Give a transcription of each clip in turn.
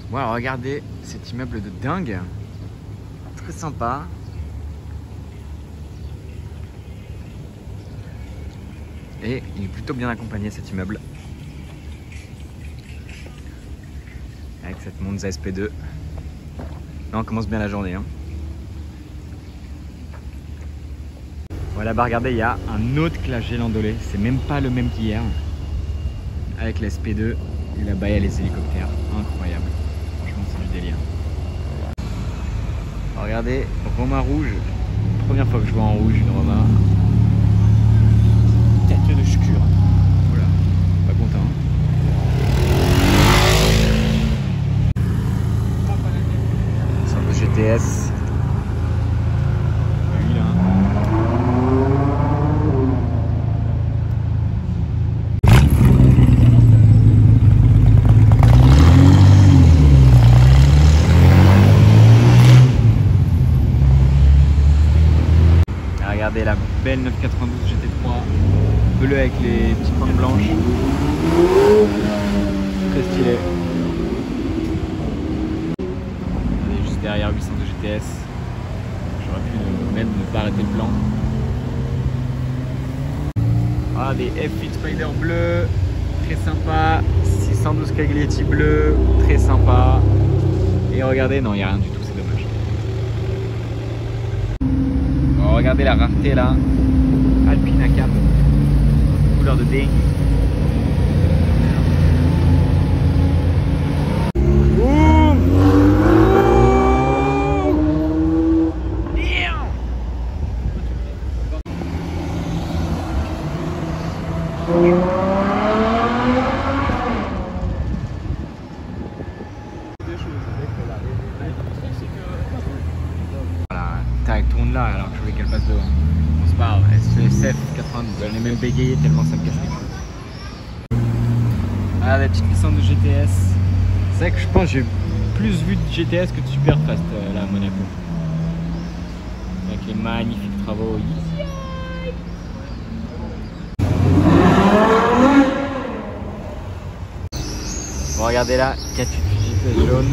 Bon alors regardez cet immeuble de dingue. Très sympa. Et il est plutôt bien accompagné cet immeuble. Avec cette Monza SP2. Là on commence bien la journée. Hein. Voilà, bah regardez, il y a un autre classe Landaulet. C'est même pas le même qu'hier. Avec la SP2. Et là-bas il y a les hélicoptères. Incroyable. Franchement c'est du délire. Alors, regardez, Romain rouge. Première fois que je vois en rouge une Romain. Tête de chucure. Voilà, pas content. Sorte de GTS. Lui là. Ah, regardez la belle 992 GT3. Bleu avec les petites bandes blanches. Très stylé. On est juste derrière 800 de GTS. J'aurais pu même ne pas arrêter le plan. Ah, des F8 Spider bleus. Très sympa. 612 Caglieti bleu. Très sympa. Et regardez, non, il n'y a rien du tout, c'est dommage. Bon, regardez la rareté là. Alpine à cam. Couleur de dingue. Voilà, tac, tourne là alors que je voulais qu'elle passe devant. Bon, c'est pas grave, SCF 92, elle est même bégayée tellement ça me casse les couilles. Ah, la petite licence de GTS. C'est vrai que je pense que j'ai plus vu de GTS que de Superfast là à Monaco. Avec les magnifiques travaux. Bon, regardez là, 4 GPS jaune.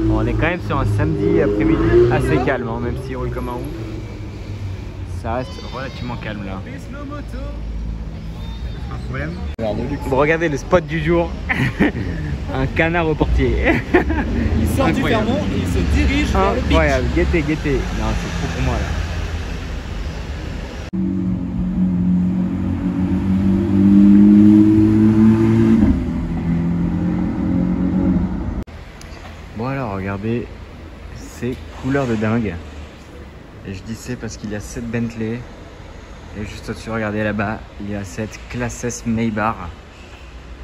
Bon, on est quand même sur un samedi après-midi assez calme, hein, même s'il roule comme un ouf. Ça reste relativement calme là. Un problème. Bon, regardez le spot du jour. Un canard au portier. Il sort du Vermont et il se dirige vers le beach. Incroyable, guettez. Non, c'est trop pour moi là. Bon alors regardez, c'est couleur de dingue. Et je dis c'est parce qu'il y a cette Bentley. Et juste au-dessus, regardez là-bas, il y a cette Classe S Maybach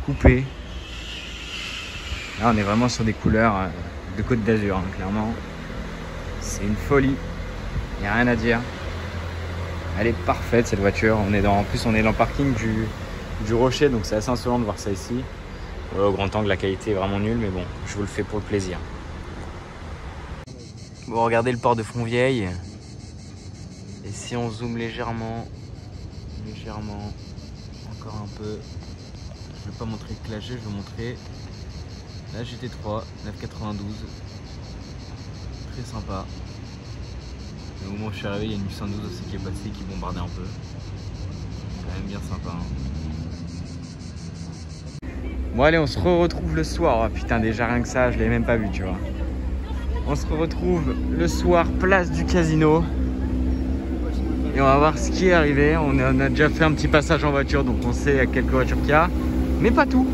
coupée. Là on est vraiment sur des couleurs de Côte d'Azur, hein, clairement. C'est une folie, il n'y a rien à dire. Elle est parfaite cette voiture. En plus on est dans le parking du Rocher, donc c'est assez insolent de voir ça ici. Au grand angle la qualité est vraiment nulle, mais bon, je vous le fais pour le plaisir. Bon, regardez le port de Fontvieille. Et si on zoome légèrement, encore un peu, je vais pas montrer le clash, je vais montrer la GT3 992, très sympa. Et au moment où je suis arrivé, il y a une 812 aussi qui est passée, qui bombardait un peu, quand même bien sympa. Hein. Bon allez, on se retrouve le soir. Oh, putain, déjà rien que ça, je l'avais même pas vu, tu vois. On se retrouve le soir, place du casino. Et on va voir ce qui est arrivé. On a déjà fait un petit passage en voiture, donc on sait quelques voitures qu'il y a. Mais pas tout.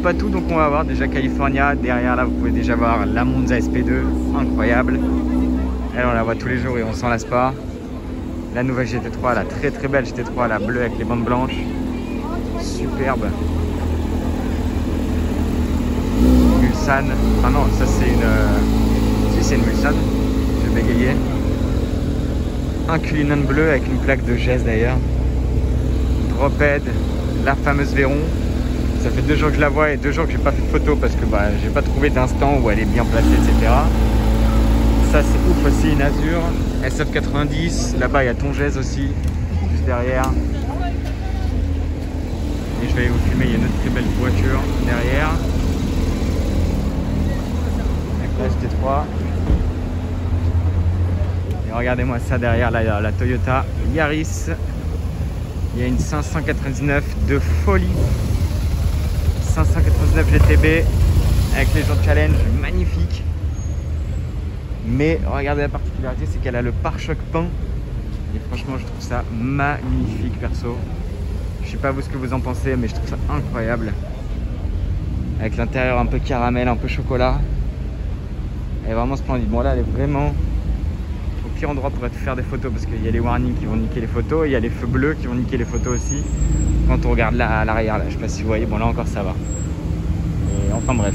Pas tout, donc on va voir déjà California. Derrière là, vous pouvez déjà voir la Monza SP2. Incroyable. Elle, on la voit tous les jours et on s'en lasse pas. La nouvelle GT3, la très très belle GT3, la bleue avec les bandes blanches. Superbe. Mulsanne. Ah non, ça c'est une... Si, c'est une Mulsanne. Je vais bégayer. Un Cullinan bleu avec une plaque de geste d'ailleurs. Drophead, la fameuse Véron. Ça fait 2 jours que je la vois et 2 jours que j'ai pas fait de photo parce que j'ai pas trouvé d'instant où elle est bien placée, etc. Ça c'est ouf aussi, une Azure SF90. Là-bas il y a Tongez aussi, juste derrière. Et je vais vous filmer, il y a une autre très belle voiture derrière. Avec la GT3. Et regardez-moi ça derrière, la Toyota Yaris. Il y a une 599 de folie. 599 GTB avec les jantes challenge, magnifique. Mais regardez, la particularité, c'est qu'elle a le pare-choc peint. Et franchement, je trouve ça magnifique perso. Je sais pas vous ce que vous en pensez, mais je trouve ça incroyable. Avec l'intérieur un peu caramel, un peu chocolat. Elle est vraiment splendide. Bon là, elle est vraiment au pire endroit pour faire des photos, parce qu'il y a les warnings qui vont niquer les photos. Il y a les feux bleus qui vont niquer les photos aussi. Quand on regarde là à l'arrière, là, je sais pas si vous voyez, bon là encore ça va. Et enfin bref,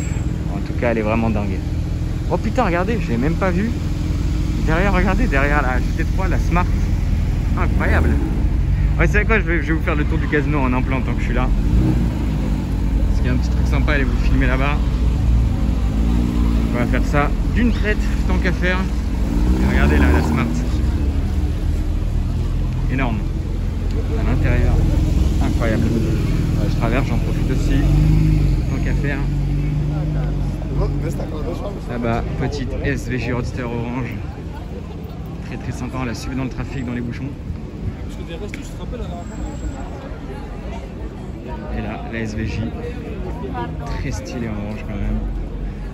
en tout cas elle est vraiment dingue. Oh putain, regardez, je l'ai même pas vu. Derrière, regardez, derrière la GT3, la Smart. Incroyable. Ouais, c'est quoi, je vais vous faire le tour du casino en implant tant que je suis là. Parce qu'il y a un petit truc sympa, allez vous filmer là-bas. On va faire ça d'une traite, tant qu'à faire. Et regardez là, la Smart. Énorme. À l'intérieur. Incroyable. Ouais, je traverse, j'en profite aussi. Tant qu'à faire. Là-bas, petite SVJ Roadster orange. Très très sympa, on l'a suivi dans le trafic, dans les bouchons. Et là, la SVJ. Très stylée en orange quand même.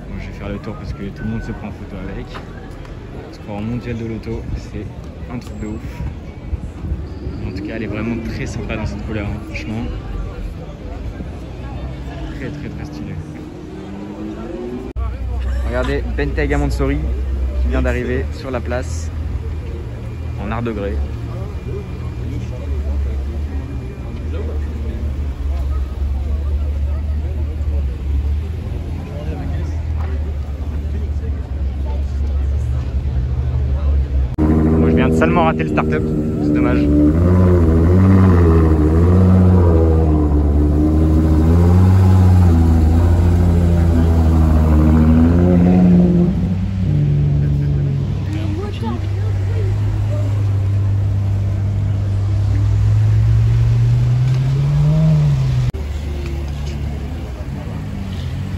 Bon, je vais faire le tour parce que tout le monde se prend en photo avec. On se croit en mondial de l'auto, c'est un truc de ouf. En tout cas, elle est vraiment très sympa dans cette couleur, hein, franchement. Très très très stylée. Regardez, Bentayga Mansouri qui vient d'arriver sur la place en art de grès. Bon, je viens de salement rater le start-up, c'est dommage.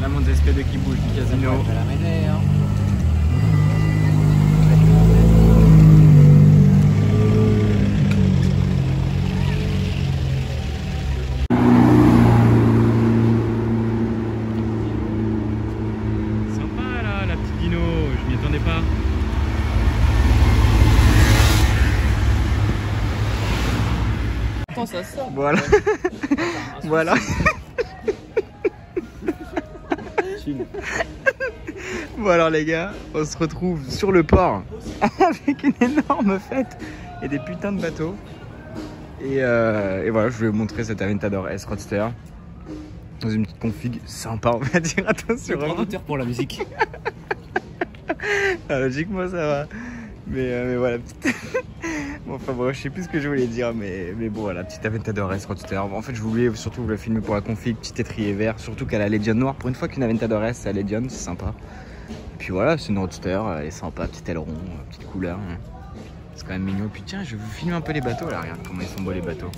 La montre SP2 qui bouge du casino. Sympa là, la petite dino, je m'y attendais pas. Attends, ça sort. Voilà. Voilà. Bon alors les gars, on se retrouve sur le port avec une énorme fête et des putains de bateaux. Et voilà, je vais vous montrer cet Aventador S Roadster dans une petite config sympa, on va dire. Attention. Ordinateur pour la musique. Ah, logiquement ça va. Mais voilà, petite... Bon, enfin bon, je sais plus ce que je voulais dire, mais bon, voilà, petite Aventador S Roadster. En fait, je voulais surtout vous la filmer pour la config, petit étrier vert, surtout qu'elle a Legend noir. Pour une fois qu'une Aventador S, c'est à Legend, c'est sympa. Et puis voilà, c'est une Roadster, elle est sympa, petit aileron, petite couleur. C'est quand même mignon. Et puis tiens, je vais vous filmer un peu les bateaux là, regarde comment ils sont beaux les bateaux.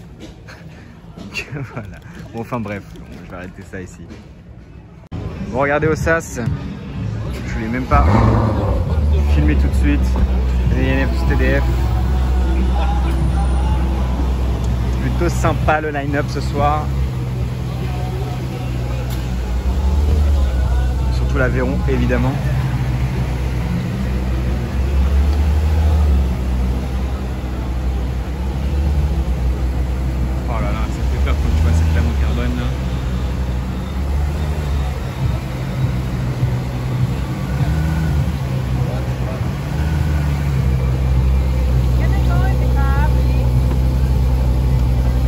Donc voilà. Bon, enfin bref, je vais arrêter ça ici. Bon, regardez au SAS, je voulais même pas filmer tout de suite. Les TDF. Plutôt sympa le line-up ce soir. Surtout l'Aveyron évidemment. Oh là là, ça fait peur quand tu vois cette lame en carbone là.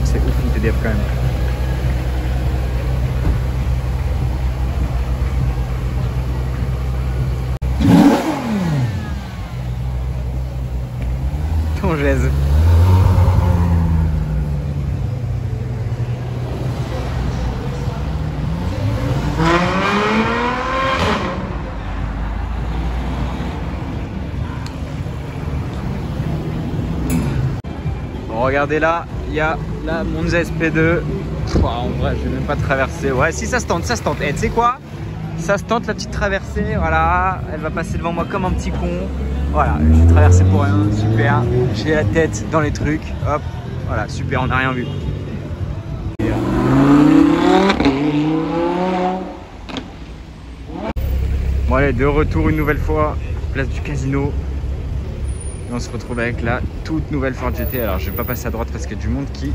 C'est ouf une TDF quand même. Tongèse. Bon, regardez là, il y a la Monza SP2. Pouah, en vrai, je vais même pas traverser. Ouais, si ça se tente, ça se tente. Et tu sais quoi? Ça se tente la petite traversée. Voilà, elle va passer devant moi comme un petit con. Voilà, je vais traverser pour rien. Super. J'ai la tête dans les trucs. Hop, voilà, super, on n'a rien vu. Bon allez, de retour une nouvelle fois, place du casino. Et on se retrouve avec la toute nouvelle Ford GT. Alors je vais pas passer à droite parce qu'il y a du monde qui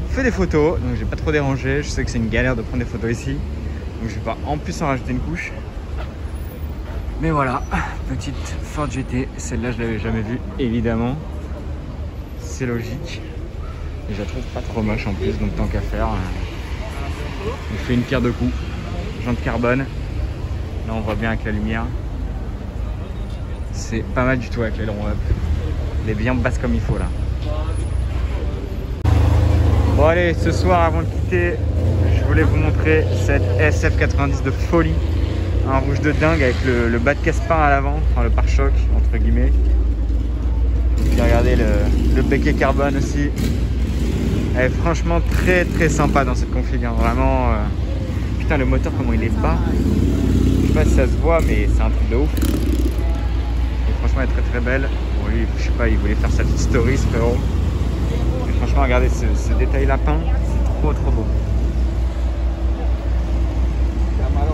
fait des photos. Donc je vais pas trop déranger. Je sais que c'est une galère de prendre des photos ici. Donc je vais pas en plus en rajouter une couche. Mais voilà, petite Ford GT. Celle-là je l'avais jamais vue évidemment. C'est logique. Et je la trouve pas trop moche en plus, donc tant qu'à faire. On fait une pierre deux coups. Jante carbone. Là on voit bien avec la lumière. C'est pas mal du tout avec l'aileron up. Elle est bien basse comme il faut là. Bon allez, ce soir avant de quitter, je voulais vous montrer cette SF90 de folie. Un rouge de dingue avec le bas de caisse peint à l'avant, enfin le pare-choc entre guillemets. Puis regardez le becquet carbone aussi. Elle est franchement très sympa dans cette config, hein. Vraiment. Putain, le moteur comment il est bas. Je sais pas si ça se voit, mais c'est un truc de ouf. Et franchement, elle est très belle. Bon, lui, je sais pas, il voulait faire sa petite story, ce frérot. Et franchement, regardez ce détail lapin, c'est trop beau.